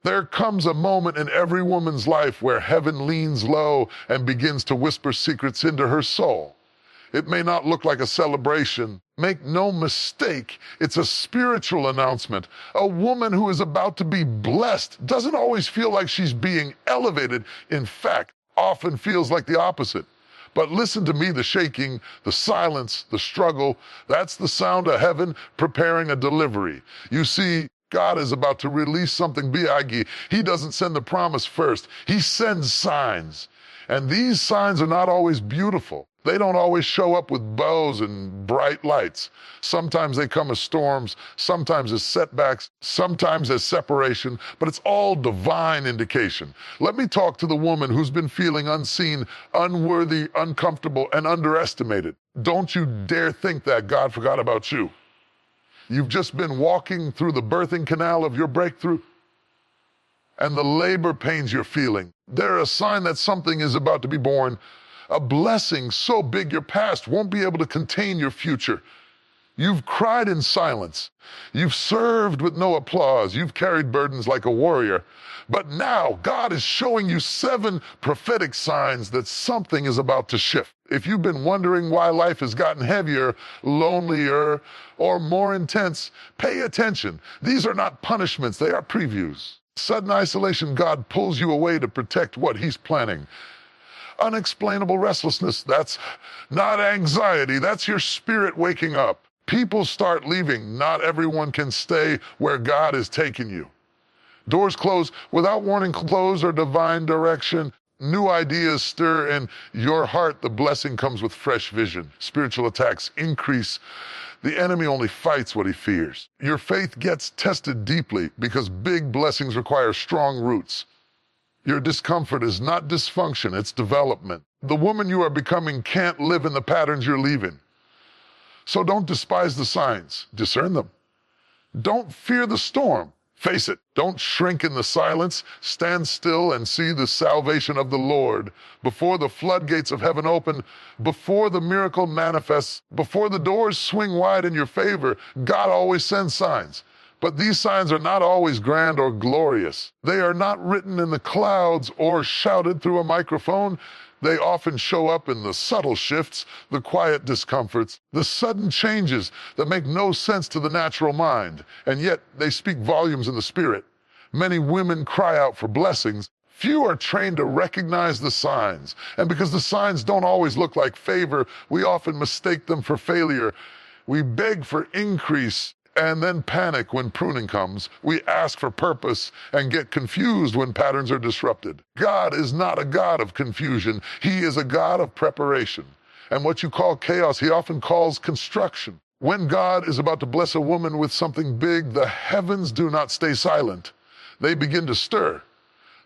There comes a moment in every woman's life where heaven leans low and begins to whisper secrets into her soul. It may not look like a celebration. Make no mistake, it's a spiritual announcement. A woman who is about to be blessed doesn't always feel like she's being elevated. In fact, often feels like the opposite. But listen to me, the shaking, the silence, the struggle, that's the sound of heaven preparing a delivery. You see, God is about to release something big. He doesn't send the promise first. He sends signs. And these signs are not always beautiful. They don't always show up with bows and bright lights. Sometimes they come as storms, sometimes as setbacks, sometimes as separation, but it's all divine indication. Let me talk to the woman who's been feeling unseen, unworthy, uncomfortable, and underestimated. Don't you dare think that God forgot about you. You've just been walking through the birthing canal of your breakthrough, and the labor pains you're feeling, they're a sign that something is about to be born. A blessing so big your past won't be able to contain your future. You've cried in silence. You've served with no applause. You've carried burdens like a warrior. But now God is showing you 7 prophetic signs that something is about to shift. If you've been wondering why life has gotten heavier, lonelier, or more intense, pay attention. These are not punishments, they are previews. Sudden isolation, God pulls you away to protect what He's planning. Unexplainable restlessness, that's not anxiety, that's your spirit waking up. People start leaving. Not everyone can stay where God is taking you. Doors close without warning, close or divine direction. New ideas stir in your heart. The blessing comes with fresh vision. Spiritual attacks increase. The enemy only fights what he fears. Your faith gets tested deeply because big blessings require strong roots. Your discomfort is not dysfunction, it's development. The woman you are becoming can't live in the patterns you're leaving. So don't despise the signs, discern them. Don't fear the storm, face it. Don't shrink in the silence, stand still and see the salvation of the Lord. Before the floodgates of heaven open, before the miracle manifests, before the doors swing wide in your favor, God always sends signs. But these signs are not always grand or glorious. They are not written in the clouds or shouted through a microphone. They often show up in the subtle shifts, the quiet discomforts, the sudden changes that make no sense to the natural mind, and yet they speak volumes in the spirit. Many women cry out for blessings. Few are trained to recognize the signs. And because the signs don't always look like favor, we often mistake them for failure. We beg for increase and then panic when pruning comes. We ask for purpose and get confused when patterns are disrupted. God is not a God of confusion. He is a God of preparation. And what you call chaos, He often calls construction. When God is about to bless a woman with something big, the heavens do not stay silent. They begin to stir.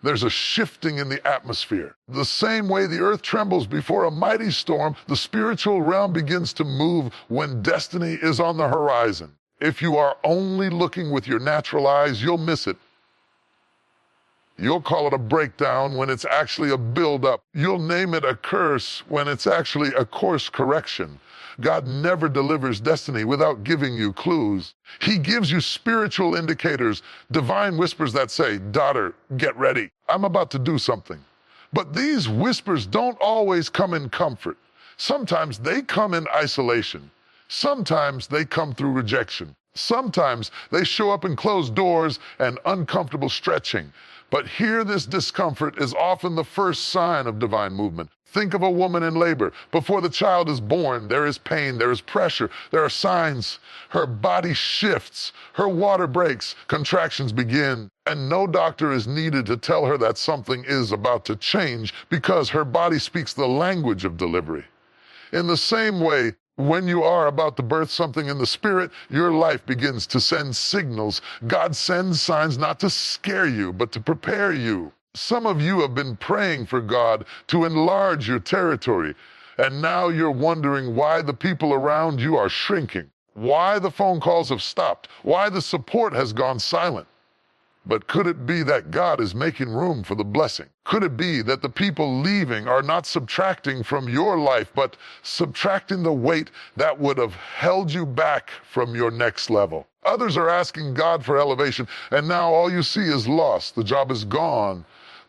There's a shifting in the atmosphere. The same way the earth trembles before a mighty storm, the spiritual realm begins to move when destiny is on the horizon. If you are only looking with your natural eyes, you'll miss it. You'll call it a breakdown when it's actually a buildup. You'll name it a curse when it's actually a course correction. God never delivers destiny without giving you clues. He gives you spiritual indicators, divine whispers that say, "Daughter, get ready. I'm about to do something." But these whispers don't always come in comfort. Sometimes they come in isolation. Sometimes they come through rejection. Sometimes they show up in closed doors and uncomfortable stretching. But here, this discomfort is often the first sign of divine movement. Think of a woman in labor. Before the child is born, there is pain, there is pressure, there are signs. Her body shifts, her water breaks, contractions begin, and no doctor is needed to tell her that something is about to change because her body speaks the language of delivery. In the same way, when you are about to birth something in the spirit, your life begins to send signals. God sends signs not to scare you, but to prepare you. Some of you have been praying for God to enlarge your territory, and now you're wondering why the people around you are shrinking, why the phone calls have stopped, why the support has gone silent. But could it be that God is making room for the blessing? Could it be that the people leaving are not subtracting from your life, but subtracting the weight that would have held you back from your next level? Others are asking God for elevation, and now all you see is loss. The job is gone.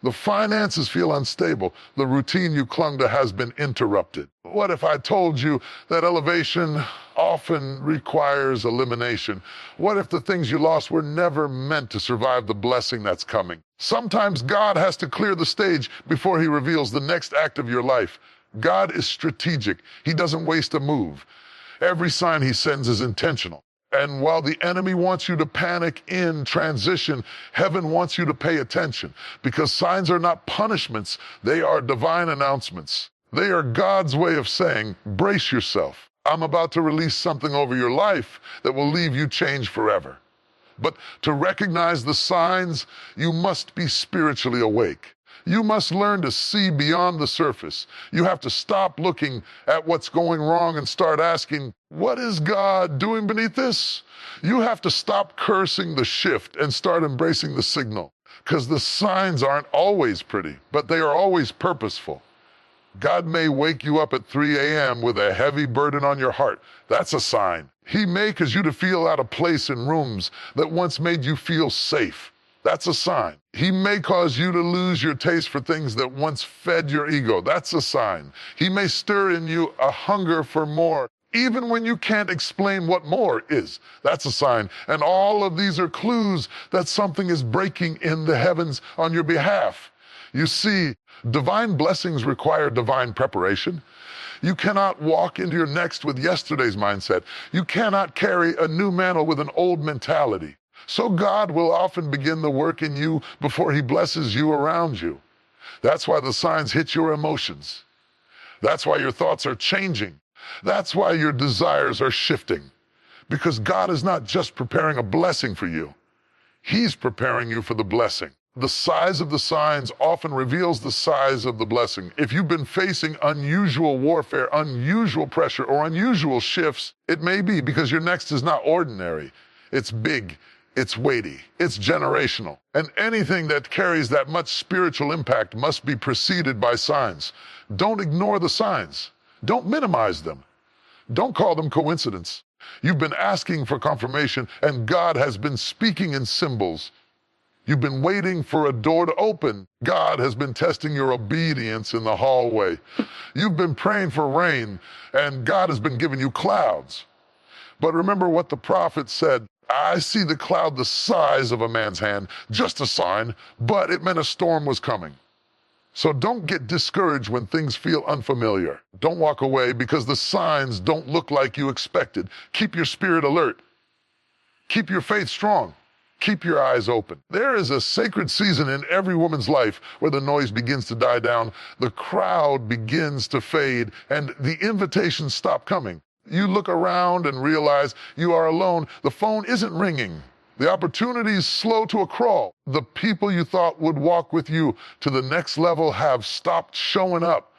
The finances feel unstable. The routine you clung to has been interrupted. What if I told you that elevation often requires elimination? What if the things you lost were never meant to survive the blessing that's coming? Sometimes God has to clear the stage before he reveals the next act of your life. God is strategic. He doesn't waste a move. Every sign he sends is intentional. And while the enemy wants you to panic in transition, heaven wants you to pay attention, because signs are not punishments, they are divine announcements. They are God's way of saying, brace yourself. I'm about to release something over your life that will leave you changed forever. But to recognize the signs, you must be spiritually awake. You must learn to see beyond the surface. You have to stop looking at what's going wrong and start asking, what is God doing beneath this? You have to stop cursing the shift and start embracing the signal, because the signs aren't always pretty, but they are always purposeful. God may wake you up at 3 a.m. with a heavy burden on your heart. That's a sign. He may cause you to feel out of place in rooms that once made you feel safe. That's a sign. He may cause you to lose your taste for things that once fed your ego. That's a sign. He may stir in you a hunger for more, even when you can't explain what more is. That's a sign. And all of these are clues that something is breaking in the heavens on your behalf. You see, divine blessings require divine preparation. You cannot walk into your next with yesterday's mindset. You cannot carry a new mantle with an old mentality. So God will often begin the work in you before he blesses you around you. That's why the signs hit your emotions. That's why your thoughts are changing. That's why your desires are shifting. Because God is not just preparing a blessing for you. He's preparing you for the blessing. The size of the signs often reveals the size of the blessing. If you've been facing unusual warfare, unusual pressure, or unusual shifts, it may be because your next is not ordinary. It's big. It's weighty, it's generational. And anything that carries that much spiritual impact must be preceded by signs. Don't ignore the signs. Don't minimize them. Don't call them coincidence. You've been asking for confirmation, and God has been speaking in symbols. You've been waiting for a door to open. God has been testing your obedience in the hallway. You've been praying for rain, and God has been giving you clouds. But remember what the prophet said, I see the cloud the size of a man's hand, just a sign, but it meant a storm was coming. So don't get discouraged when things feel unfamiliar. Don't walk away because the signs don't look like you expected. Keep your spirit alert. Keep your faith strong. Keep your eyes open. There is a sacred season in every woman's life where the noise begins to die down, the crowd begins to fade, and the invitations stop coming. You look around and realize you are alone. The phone isn't ringing. The opportunities slow to a crawl. The people you thought would walk with you to the next level have stopped showing up.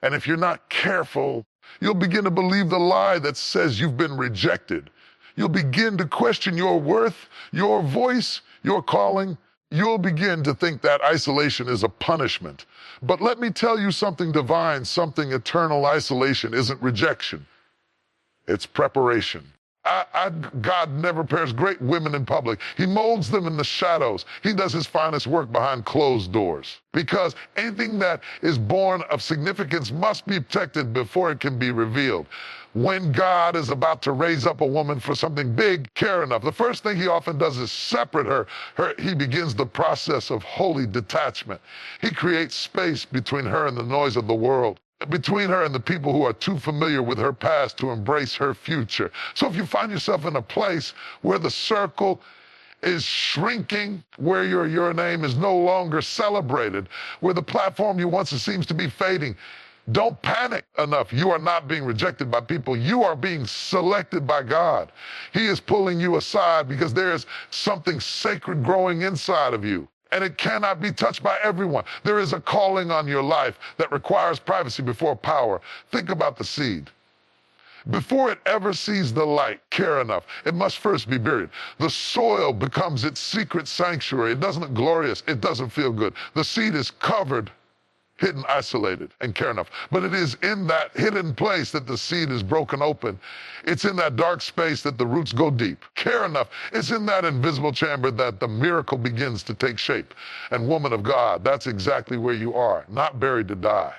And if you're not careful, you'll begin to believe the lie that says you've been rejected. You'll begin to question your worth, your voice, your calling. You'll begin to think that isolation is a punishment. But let me tell you something divine, something eternal. Isolation isn't rejection. It's preparation. God never pairs great women in public. He molds them in the shadows. He does his finest work behind closed doors. Because anything that is born of significance must be protected before it can be revealed. When God is about to raise up a woman for something big, care enough, the first thing he often does is separate her. He begins the process of holy detachment. He creates space between her and the noise of the world, between her and the people who are too familiar with her past to embrace her future. So if you find yourself in a place where the circle is shrinking, where your name is no longer celebrated, where the platform you once seems to be fading, don't panic enough. You are not being rejected by people. You are being selected by God. He is pulling you aside because there is something sacred growing inside of you. And it cannot be touched by everyone. There is a calling on your life that requires privacy before power. Think about the seed. Before it ever sees the light, care enough, it must first be buried. The soil becomes its secret sanctuary. It doesn't look glorious. It doesn't feel good. The seed is covered, hidden, isolated, and care enough. But it is in that hidden place that the seed is broken open. It's in that dark space that the roots go deep. Care enough. It's in that invisible chamber that the miracle begins to take shape. And woman of God, that's exactly where you are, not buried to die,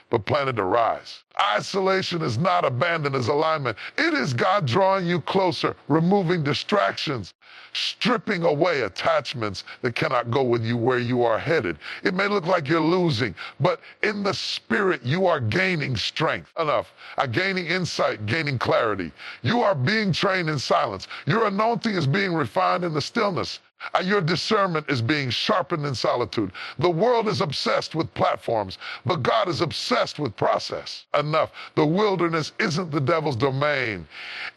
but planted to rise. Isolation is not abandoned as alignment. It is God drawing you closer, removing distractions, stripping away attachments that cannot go with you where you are headed. It may look like you're losing, but in the spirit, you are gaining strength. Enough. Gaining insight, gaining clarity. You are being trained in silence. Your anointing is being refined in the stillness. Your discernment is being sharpened in solitude. The world is obsessed with platforms, but God is obsessed with process. Enough. The wilderness isn't the devil's domain.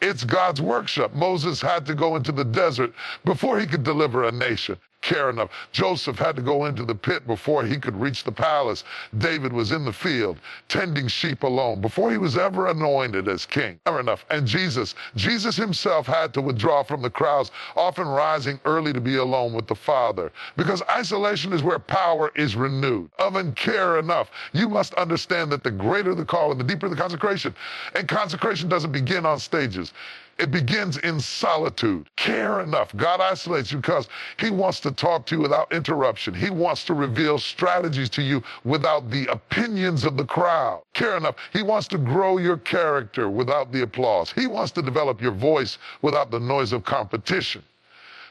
It's God's workshop. Moses had to go into the desert before he could deliver a nation. Care enough. Joseph had to go into the pit before he could reach the palace. David was in the field, tending sheep alone, before he was ever anointed as king. Care enough. And Jesus himself had to withdraw from the crowds, often rising early to be alone with the Father, because isolation is where power is renewed. And care enough. You must understand that the greater the call and the deeper the consecration. And consecration doesn't begin on stages. It begins in solitude. Care enough. God isolates you because he wants to talk to you without interruption. He wants to reveal strategies to you without the opinions of the crowd. Care enough. He wants to grow your character without the applause. He wants to develop your voice without the noise of competition.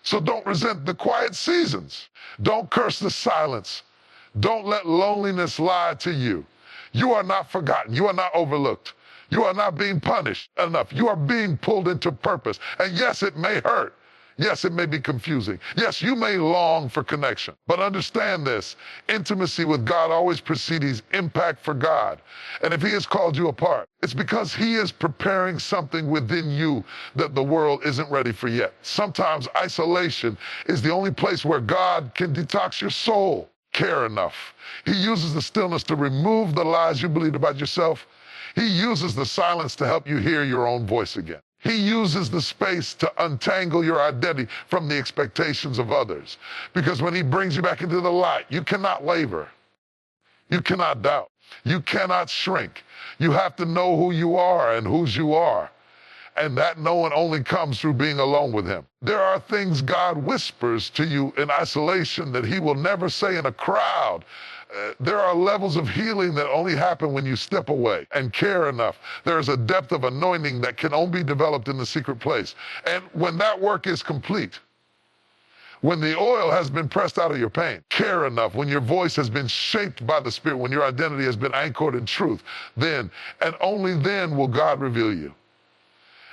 So don't resent the quiet seasons. Don't curse the silence. Don't let loneliness lie to you. You are not forgotten. You are not overlooked. You are not being punished enough. You are being pulled into purpose. And yes, it may hurt. Yes, it may be confusing. Yes, you may long for connection. But understand this, intimacy with God always precedes impact for God. And if he has called you apart, it's because he is preparing something within you that the world isn't ready for yet. Sometimes isolation is the only place where God can detox your soul. Care enough. He uses the stillness to remove the lies you believed about yourself. He uses the silence to help you hear your own voice again. He uses the space to untangle your identity from the expectations of others. Because when he brings you back into the light, you cannot waver. You cannot doubt. You cannot shrink. You have to know who you are and whose you are. And that knowing only comes through being alone with him. There are things God whispers to you in isolation that he will never say in a crowd. There are levels of healing that only happen when you step away and care enough. There is a depth of anointing that can only be developed in the secret place. And when that work is complete, when the oil has been pressed out of your pain, care enough, when your voice has been shaped by the Spirit, when your identity has been anchored in truth, then and only then will God reveal you.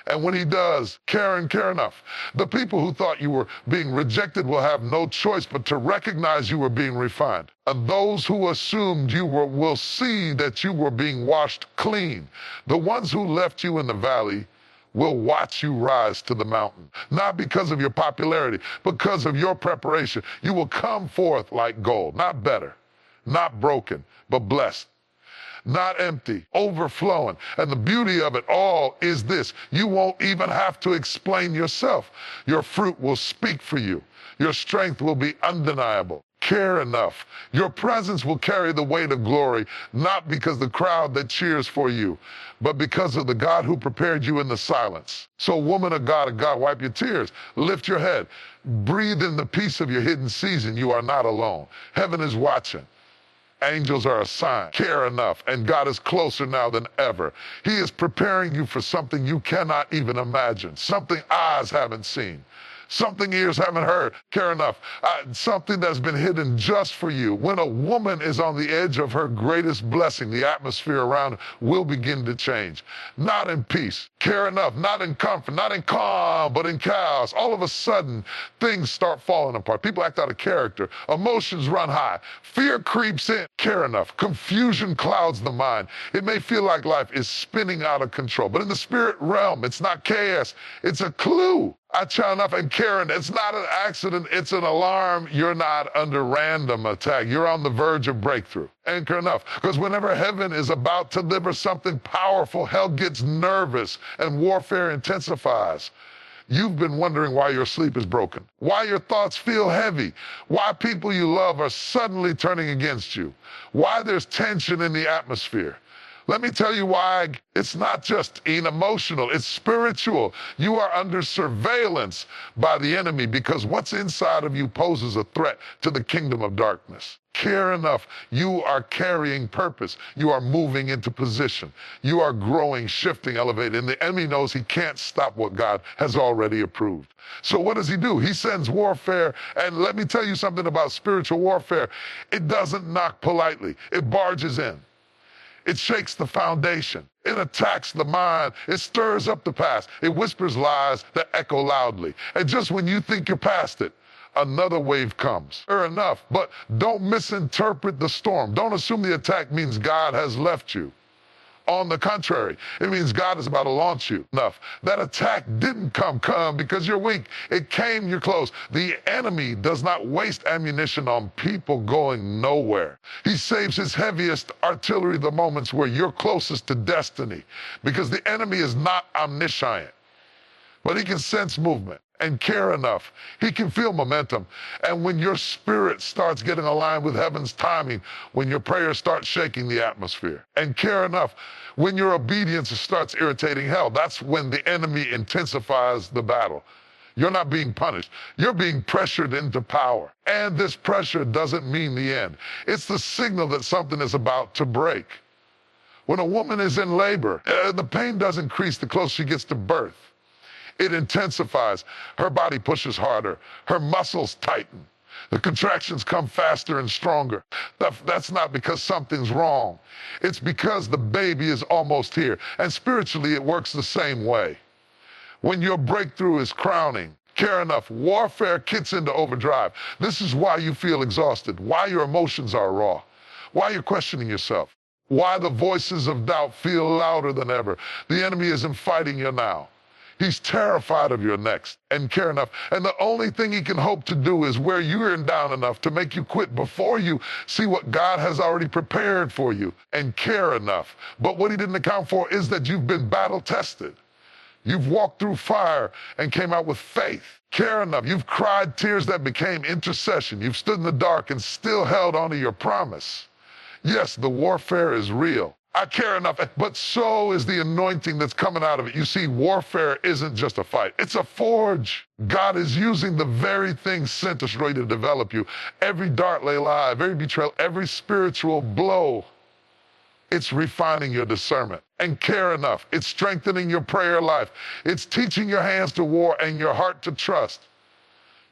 And when he does, care enough. The people who thought you were being rejected will have no choice but to recognize you were being refined. And those who assumed you were will see that you were being washed clean. The ones who left you in the valley will watch you rise to the mountain. Not because of your popularity, because of your preparation. You will come forth like gold, not better, not broken, but blessed. Not empty, overflowing. And the beauty of it all is this: you won't even have to explain yourself. Your fruit will speak for you. Your strength will be undeniable. Care enough. Your presence will carry the weight of glory, not because the crowd that cheers for you, but because of the God who prepared you in the silence. So woman of God, wipe your tears. Lift your head. Breathe in the peace of your hidden season. You are not alone. Heaven is watching. Angels are a sign. Care enough. And God is closer now than ever. He is preparing you for something you cannot even imagine, something eyes haven't seen, something ears haven't heard. Care enough. Something that's been hidden just for you. When a woman is on the edge of her greatest blessing, the atmosphere around her will begin to change. Not in peace. Care enough. Not in comfort. Not in calm, but in chaos. All of a sudden, things start falling apart. People act out of character. Emotions run high. Fear creeps in. Care enough. Confusion clouds the mind. It may feel like life is spinning out of control, but in the spirit realm, it's not chaos. It's a clue. I challenge enough. And Karen, it's not an accident, it's an alarm. You're not under random attack. You're on the verge of breakthrough. Anchor enough. Because whenever heaven is about to deliver something powerful, hell gets nervous and warfare intensifies. You've been wondering why your sleep is broken, why your thoughts feel heavy, why people you love are suddenly turning against you, why there's tension in the atmosphere. Let me tell you why. It's not just emotional, it's spiritual. You are under surveillance by the enemy because what's inside of you poses a threat to the kingdom of darkness. Care enough. You are carrying purpose. You are moving into position. You are growing, shifting, elevating. And the enemy knows he can't stop what God has already approved. So what does he do? He sends warfare. And let me tell you something about spiritual warfare. It doesn't knock politely. It barges in. It shakes the foundation. It attacks the mind. It stirs up the past. It whispers lies that echo loudly. And just when you think you're past it, another wave comes. Fair enough, but don't misinterpret the storm. Don't assume the attack means God has left you. On the contrary, it means God is about to launch you. Enough. That attack didn't come because you're weak. It came, you're close. The enemy does not waste ammunition on people going nowhere. He saves his heaviest artillery the moments where you're closest to destiny, because the enemy is not omniscient, but he can sense movement and care enough. He can feel momentum. And when your spirit starts getting aligned with heaven's timing, when your prayers start shaking the atmosphere, and care enough, when your obedience starts irritating hell, that's when the enemy intensifies the battle. You're not being punished. You're being pressured into power. And this pressure doesn't mean the end. It's the signal that something is about to break. When a woman is in labor, the pain doesn't increase the closer she gets to birth. It intensifies. Her body pushes harder. Her muscles tighten. The contractions come faster and stronger. That's not because something's wrong. It's because the baby is almost here. And spiritually, it works the same way. When your breakthrough is crowning, care enough, warfare kicks into overdrive. This is why you feel exhausted, why your emotions are raw, why you're questioning yourself, why the voices of doubt feel louder than ever. The enemy isn't fighting you now. He's terrified of your next, and care enough. And the only thing he can hope to do is wear you down enough to make you quit before you see what God has already prepared for you, and care enough. But what he didn't account for is that you've been battle tested. You've walked through fire and came out with faith. Care enough. You've cried tears that became intercession. You've stood in the dark and still held onto your promise. Yes, the warfare is real. I care enough, but so is the anointing that's coming out of it. You see, warfare isn't just a fight. It's a forge. God is using the very thing sent to destroy to develop you. Every dart laid live, every betrayal, every spiritual blow, it's refining your discernment. And care enough. It's strengthening your prayer life. It's teaching your hands to war and your heart to trust.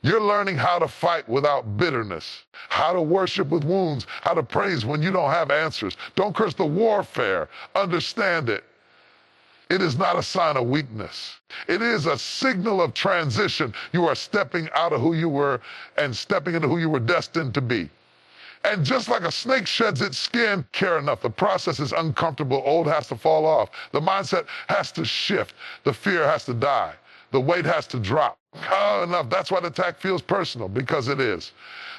You're learning how to fight without bitterness, how to worship with wounds, how to praise when you don't have answers. Don't curse the warfare. Understand it. It is not a sign of weakness. It is a signal of transition. You are stepping out of who you were and stepping into who you were destined to be. And just like a snake sheds its skin, care enough. The process is uncomfortable. Old has to fall off. The mindset has to shift. The fear has to die. The weight has to drop. Enough. That's why the attack feels personal, because it is.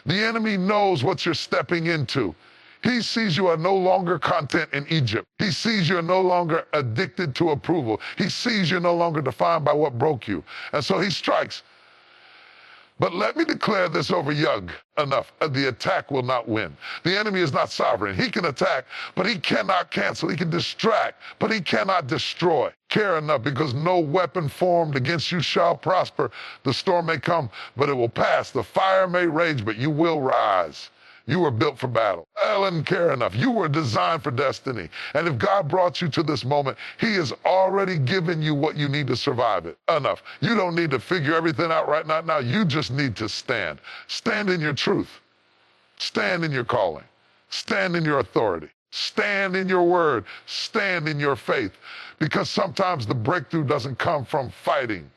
The enemy knows what you're stepping into. He sees you are no longer content in Egypt. He sees you're no longer addicted to approval. He sees you're no longer defined by what broke you. And so he strikes. But let me declare this over young enough. The attack will not win. The enemy is not sovereign. He can attack, but he cannot cancel. He can distract, but he cannot destroy. Care enough, because no weapon formed against you shall prosper. The storm may come, but it will pass. The fire may rage, but you will rise. You were built for battle. Ellen, care enough. You were designed for destiny. And if God brought you to this moment, he has already given you what you need to survive it. Enough. You don't need to figure everything out right now. You just need to stand. Stand in your truth. Stand in your calling. Stand in your authority. Stand in your word. Stand in your faith. Because sometimes the breakthrough doesn't come from fighting.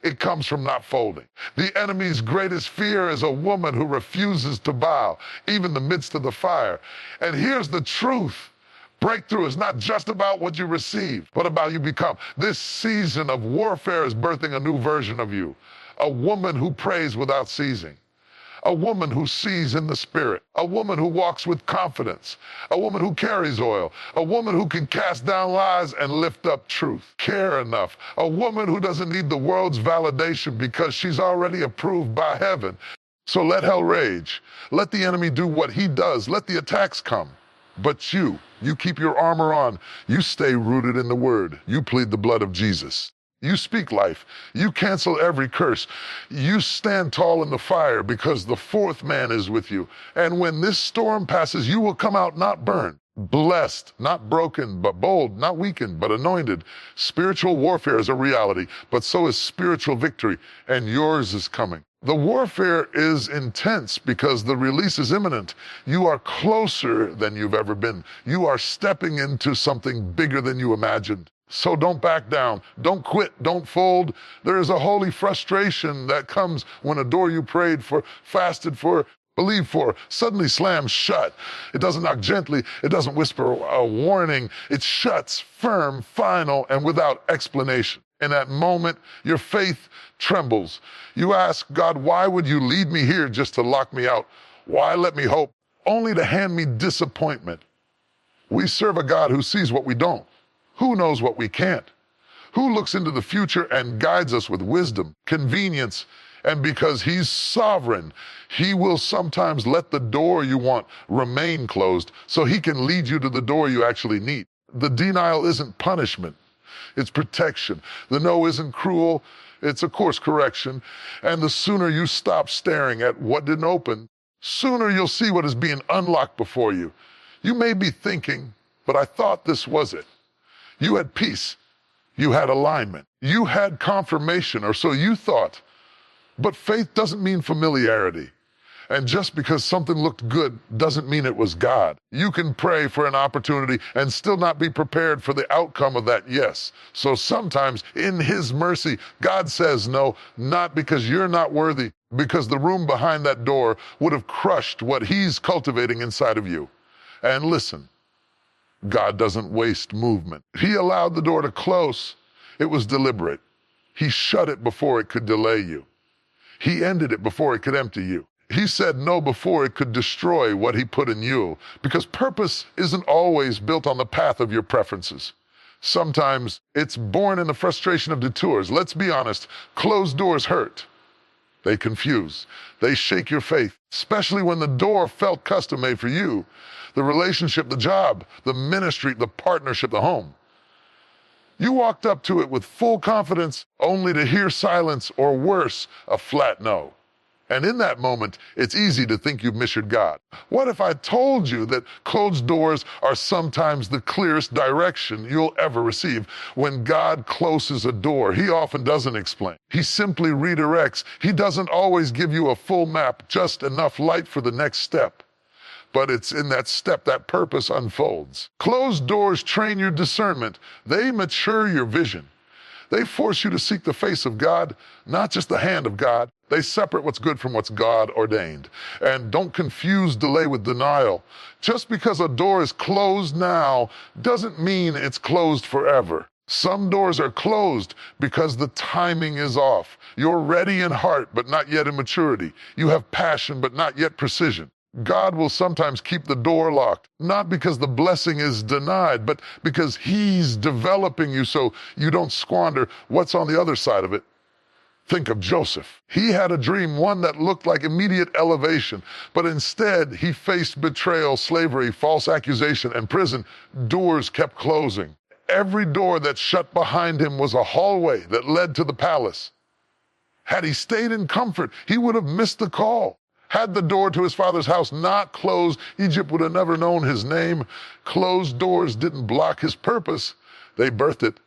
It comes from not folding. The enemy's greatest fear is a woman who refuses to bow, even in the midst of the fire. And here's the truth. Breakthrough is not just about what you receive, but about you become. This season of warfare is birthing a new version of you. A woman who prays without ceasing. A woman who sees in the spirit. A woman who walks with confidence. A woman who carries oil. A woman who can cast down lies and lift up truth. Care enough. A woman who doesn't need the world's validation because she's already approved by heaven. So let hell rage. Let the enemy do what he does. Let the attacks come. But you keep your armor on. You stay rooted in the word. You plead the blood of Jesus. You speak life. You cancel every curse. You stand tall in the fire because the fourth man is with you. And when this storm passes, you will come out not burned, blessed, not broken, but bold, not weakened, but anointed. Spiritual warfare is a reality, but so is spiritual victory, and yours is coming. The warfare is intense because the release is imminent. You are closer than you've ever been. You are stepping into something bigger than you imagined. So don't back down. Don't quit. Don't fold. There is a holy frustration that comes when a door you prayed for, fasted for, believed for, suddenly slams shut. It doesn't knock gently. It doesn't whisper a warning. It shuts firm, final, and without explanation. In that moment, your faith trembles. You ask, God, why would you lead me here just to lock me out? Why let me hope, only to hand me disappointment? We serve a God who sees what we don't. Who knows what we can't? Who looks into the future and guides us with wisdom, convenience, and because he's sovereign, he will sometimes let the door you want remain closed so he can lead you to the door you actually need. The denial isn't punishment. It's protection. The no isn't cruel. It's a course correction. And the sooner you stop staring at what didn't open, sooner you'll see what is being unlocked before you. You may be thinking, but I thought this was it. You had peace. You had alignment. You had confirmation, or so you thought. But faith doesn't mean familiarity. And just because something looked good doesn't mean it was God. You can pray for an opportunity and still not be prepared for the outcome of that yes. So sometimes in his mercy, God says no, not because you're not worthy, because the room behind that door would have crushed what he's cultivating inside of you. And listen, God doesn't waste movement. He allowed the door to close. It was deliberate. He shut it before it could delay you. He ended it before it could empty you. He said no before it could destroy what he put in you, because purpose isn't always built on the path of your preferences. Sometimes it's born in the frustration of detours. Let's be honest, closed doors hurt. They confuse. They shake your faith, especially when the door felt custom-made for you. The relationship, the job, the ministry, the partnership, the home. You walked up to it with full confidence, only to hear silence, or worse, a flat no. And in that moment, it's easy to think you've measured God. What if I told you that closed doors are sometimes the clearest direction you'll ever receive? When God closes a door, he often doesn't explain. He simply redirects. He doesn't always give you a full map, just enough light for the next step. But it's in that step that purpose unfolds. Closed doors train your discernment. They mature your vision. They force you to seek the face of God, not just the hand of God. They separate what's good from what's God ordained. And don't confuse delay with denial. Just because a door is closed now doesn't mean it's closed forever. Some doors are closed because the timing is off. You're ready in heart, but not yet in maturity. You have passion, but not yet precision. God will sometimes keep the door locked, not because the blessing is denied, but because he's developing you so you don't squander what's on the other side of it. Think of Joseph. He had a dream, one that looked like immediate elevation, but instead he faced betrayal, slavery, false accusation, and prison. Doors kept closing. Every door that shut behind him was a hallway that led to the palace. Had he stayed in comfort, he would have missed the call. Had the door to his father's house not closed, Egypt would have never known his name. Closed doors didn't block his purpose. They birthed it.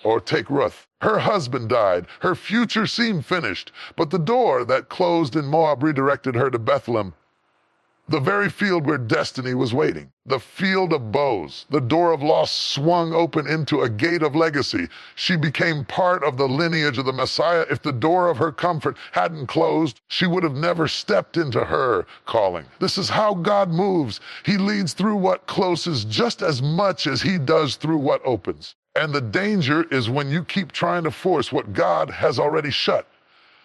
Or take Ruth. Her husband died. Her future seemed finished. But the door that closed in Moab redirected her to Bethlehem. The very field where destiny was waiting. The field of bows. The door of loss swung open into a gate of legacy. She became part of the lineage of the Messiah. If the door of her comfort hadn't closed, she would have never stepped into her calling. This is how God moves. He leads through what closes just as much as he does through what opens. And the danger is when you keep trying to force what God has already shut.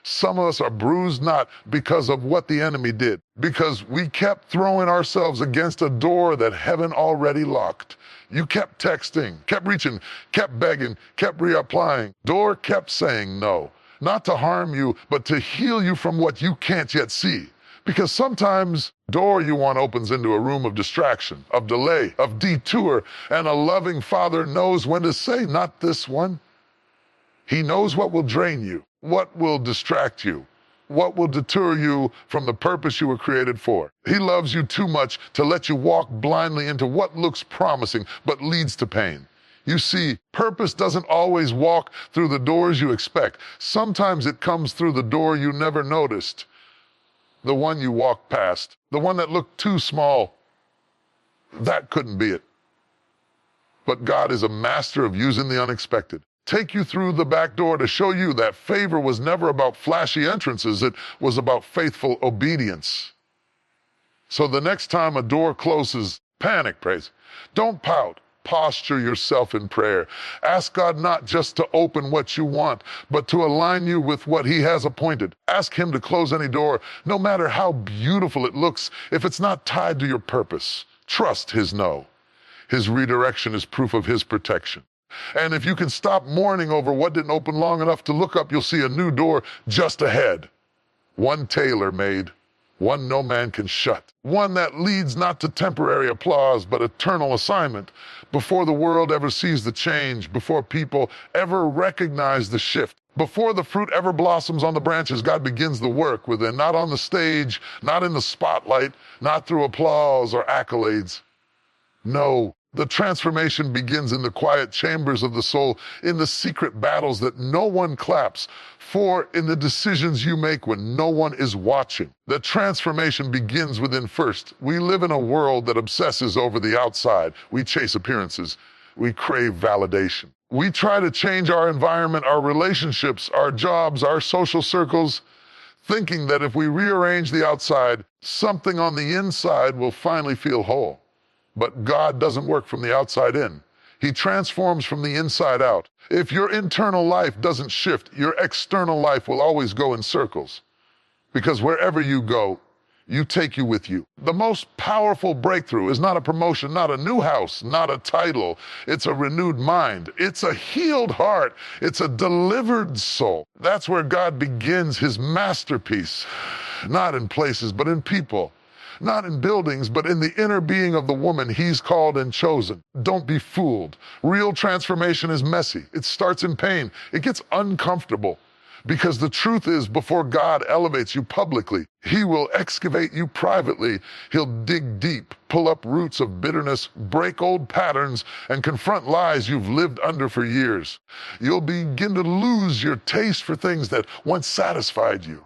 Some of us are bruised not because of what the enemy did, because we kept throwing ourselves against a door that heaven already locked. You kept texting, kept reaching, kept begging, kept reapplying. Door kept saying no, not to harm you, but to heal you from what you can't yet see. Because sometimes door you want opens into a room of distraction, of delay, of detour, and a loving Father knows when to say, not this one. He knows what will drain you, what will distract you, what will deter you from the purpose you were created for. He loves you too much to let you walk blindly into what looks promising but leads to pain. You see, purpose doesn't always walk through the doors you expect. Sometimes it comes through the door you never noticed, the one you walked past, the one that looked too small. That couldn't be it. But God is a master of using the unexpected. Take you through the back door to show you that favor was never about flashy entrances. It was about faithful obedience. So the next time a door closes, panic, praise. Don't pout. Posture yourself in prayer. Ask God not just to open what you want, but to align you with what he has appointed. Ask him to close any door, no matter how beautiful it looks, if it's not tied to your purpose. Trust his no. His redirection is proof of his protection. And if you can stop mourning over what didn't open long enough to look up, you'll see a new door just ahead. One tailor-made, one no man can shut. One that leads not to temporary applause, but eternal assignment. Before the world ever sees the change, before people ever recognize the shift, before the fruit ever blossoms on the branches, God begins the work within, not on the stage, not in the spotlight, not through applause or accolades. No. The transformation begins in the quiet chambers of the soul, in the secret battles that no one claps for, in the decisions you make when no one is watching. The transformation begins within first. We live in a world that obsesses over the outside. We chase appearances. We crave validation. We try to change our environment, our relationships, our jobs, our social circles, thinking that if we rearrange the outside, something on the inside will finally feel whole. But God doesn't work from the outside in. He transforms from the inside out. If your internal life doesn't shift, your external life will always go in circles. Because wherever you go, you take you with you. The most powerful breakthrough is not a promotion, not a new house, not a title. It's a renewed mind. It's a healed heart. It's a delivered soul. That's where God begins his masterpiece. Not in places, but in people. Not in buildings, but in the inner being of the woman he's called and chosen. Don't be fooled. Real transformation is messy. It starts in pain. It gets uncomfortable. Because the truth is, before God elevates you publicly, he will excavate you privately. He'll dig deep, pull up roots of bitterness, break old patterns, and confront lies you've lived under for years. You'll begin to lose your taste for things that once satisfied you.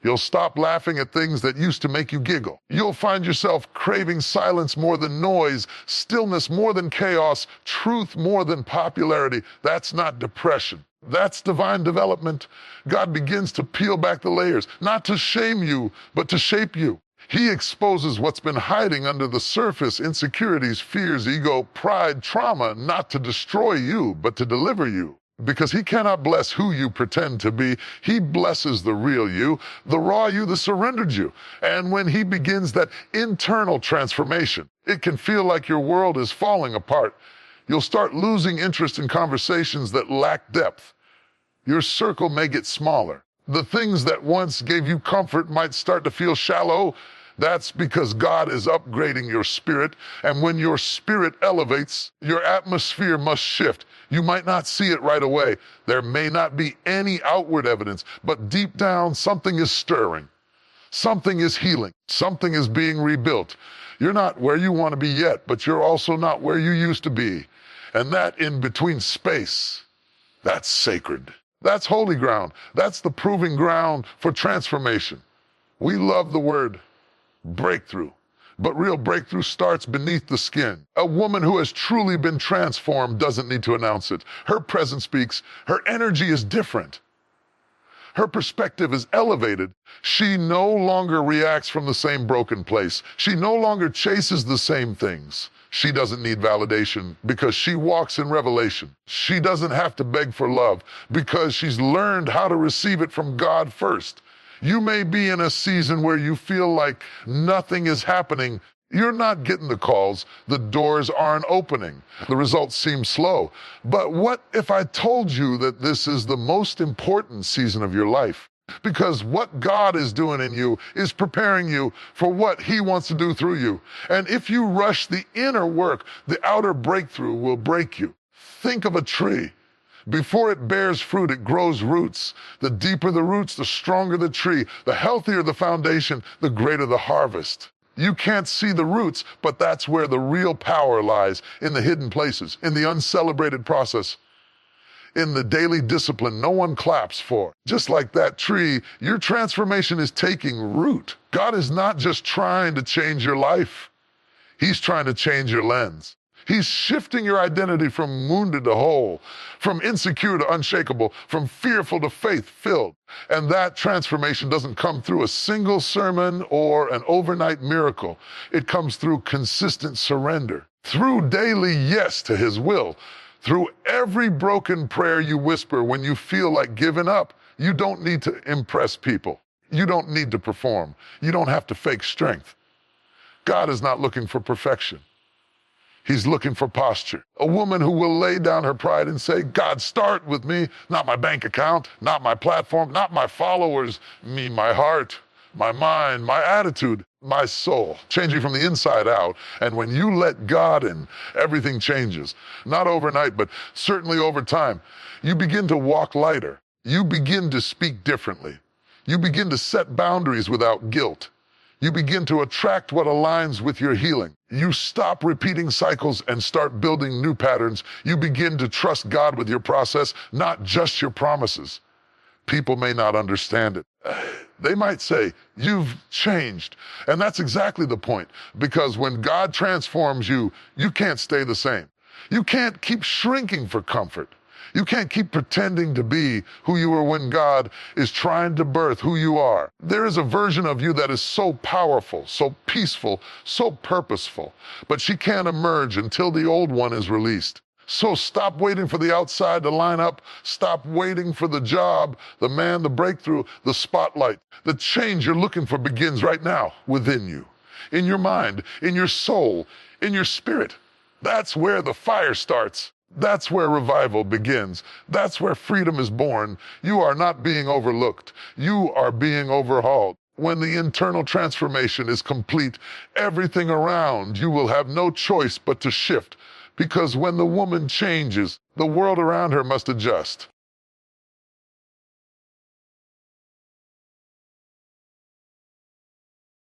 You'll stop laughing at things that used to make you giggle. You'll find yourself craving silence more than noise, stillness more than chaos, truth more than popularity. That's not depression. That's divine development. God begins to peel back the layers, not to shame you, but to shape you. He exposes what's been hiding under the surface, insecurities, fears, ego, pride, trauma, not to destroy you, but to deliver you. Because he cannot bless who you pretend to be. He blesses the real you, the raw you, the surrendered you. And when he begins that internal transformation, it can feel like your world is falling apart. You'll start losing interest in conversations that lack depth. Your circle may get smaller. The things that once gave you comfort might start to feel shallow. That's because God is upgrading your spirit, and when your spirit elevates, your atmosphere must shift. You might not see it right away. There may not be any outward evidence, but deep down, something is stirring. Something is healing. Something is being rebuilt. You're not where you want to be yet, but you're also not where you used to be. And that in-between space, that's sacred. That's holy ground. That's the proving ground for transformation. We love the word, breakthrough. But real breakthrough starts beneath the skin. A woman who has truly been transformed doesn't need to announce it. Her presence speaks. Her energy is different. Her perspective is elevated. She no longer reacts from the same broken place. She no longer chases the same things. She doesn't need validation because she walks in revelation. She doesn't have to beg for love because she's learned how to receive it from God first. You may be in a season where you feel like nothing is happening. You're not getting the calls. The doors aren't opening. The results seem slow. But what if I told you that this is the most important season of your life? Because what God is doing in you is preparing you for what He wants to do through you. And if you rush the inner work, the outer breakthrough will break you. Think of a tree. Before it bears fruit, it grows roots. The deeper the roots, the stronger the tree. The healthier the foundation, the greater the harvest. You can't see the roots, but that's where the real power lies, in the hidden places, in the uncelebrated process, in the daily discipline no one claps for. Just like that tree, your transformation is taking root. God is not just trying to change your life. He's trying to change your lens. He's shifting your identity from wounded to whole, from insecure to unshakable, from fearful to faith-filled. And that transformation doesn't come through a single sermon or an overnight miracle. It comes through consistent surrender, through daily yes to His will, through every broken prayer you whisper when you feel like giving up. You don't need to impress people. You don't need to perform. You don't have to fake strength. God is not looking for perfection. He's looking for posture. A woman who will lay down her pride and say, God, start with me, not my bank account, not my platform, not my followers, me, my heart, my mind, my attitude, my soul, changing from the inside out. And when you let God in, everything changes. Not overnight, but certainly over time. You begin to walk lighter. You begin to speak differently. You begin to set boundaries without guilt. You begin to attract what aligns with your healing. You stop repeating cycles and start building new patterns. You begin to trust God with your process, not just your promises. People may not understand it. They might say, you've changed. And that's exactly the point. Because when God transforms you, you can't stay the same. You can't keep shrinking for comfort. You can't keep pretending to be who you were when God is trying to birth who you are. There is a version of you that is so powerful, so peaceful, so purposeful, but she can't emerge until the old one is released. So stop waiting for the outside to line up. Stop waiting for the job, the man, the breakthrough, the spotlight. The change you're looking for begins right now within you, in your mind, in your soul, in your spirit. That's where the fire starts. That's where revival begins. That's where freedom is born. You are not being overlooked. You are being overhauled. When the internal transformation is complete, everything around you will have no choice but to shift. Because when the woman changes, the world around her must adjust.